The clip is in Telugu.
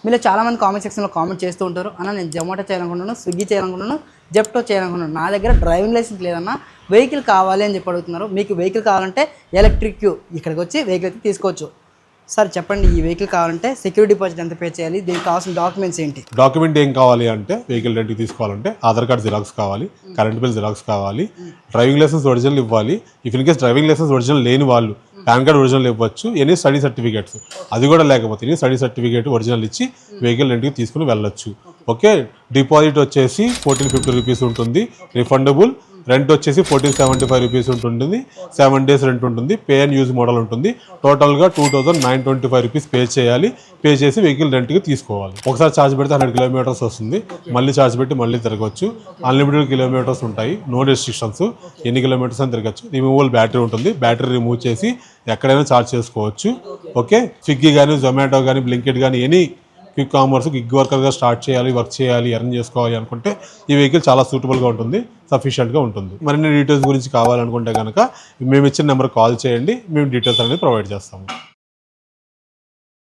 మీరు చాలామంది కామెంట్ సెక్షన్లో కామెంట్ చేస్తూ ఉంటారు అన్న నేను జొమాటో చేయాలనుకుంటున్నాను, స్విగ్గీ చేయాలనుకుంటున్నాను, జెప్టో చేయాలనుకుంటున్నాను, నా దగ్గర డ్రైవింగ్ లైసెన్స్ లేదన్నా వెహికల్ కావాలి అని చెప్పి అడుగుతున్నారు. మీకు వెహికల్ కావాలంటే ఎలక్ట్రిక్ ఇక్కడికి వచ్చి వెహికల్ అయితే తీసుకోవచ్చు. సార్ చెప్పండి, ఈ వెహికల్ కావాలంటే సెక్యూరిటీ డిపాజిట్ ఎంత పే చేయాలి, దీనికి కావాల్సిన డాక్యుమెంట్స్ ఏంటి? డాక్యుమెంట్ ఏం కావాలి అంటే వెహికల్ రెంట్కి తీసుకోవాలంటే ఆధార్ కార్డ్ జిరాక్స్ కావాలి, కరెంట్ బిల్ జిరాక్స్ కావాలి, డ్రైవింగ్ లైసెన్స్ ఒరిజినల్ ఇవ్వాలి. If in case driving license original లేని వాళ్ళు పాన్ కార్డ్ ఒరిజినల్ ఇవ్వచ్చు. ఎనీ స్టడీ సర్టిఫికేట్స్ అది కూడా లేకపోతే ఎనీ స్టడీ సర్టిఫికేట్ ఒరిజినల్ ఇచ్చి వెహికల్ రెంట్కి తీసుకుని వెళ్ళొచ్చు. ఓకే, డిపాజిట్ వచ్చేసి 1450 రూపీస్ ఉంటుంది. రిఫండబుల్ రెంట్ వచ్చేసి 1475 రూపీస్ ఉంటుంది. 7 days రెంట్ ఉంటుంది. పే అండ్ యూజ్ మోడల్ ఉంటుంది. టోటల్గా 2925 రూపీస్ పే చేయాలి. పే చేసి వెహికల్ రెంట్కి తీసుకోవాలి. ఒకసారి ఛార్జ్ పెడితే 100 kilometers వస్తుంది. మళ్ళీ ఛార్జ్ పెట్టి మళ్ళీ తిరగచ్చు. అన్లిమిటెడ్ కిలోమీటర్స్ ఉంటాయి. నో రెస్ట్రిక్షన్స్, ఎన్ని కిలోమీటర్స్ అని తిరగచ్చు. రిమూవల్ బ్యాటరీ ఉంటుంది. బ్యాటరీ రిమూవ్ చేసి ఎక్కడైనా ఛార్జ్ చేసుకోవచ్చు. ఓకే, స్విగ్గీ కానీ, జొమాటో కానీ, బ్లింకిట్ కానీ ఎనీ క్విక్ కామర్స్ గిగ్ వర్కర్గా స్టార్ట్ చేయాలి, వర్క్ చేయాలి, ఎర్న్ చేసుకోవాలి అనుకుంటే ఈ వెహికల్ చాలా సూటబుల్గా ఉంటుంది, సఫిషియెంట్గా ఉంటుంది. మరిన్ని డీటెయిల్స్ గురించి కావాలనుకుంటే కనుక మేము ఇచ్చిన నెంబర్ కాల్ చేయండి, మేము డీటెయిల్స్ అనేది ప్రొవైడ్ చేస్తాము.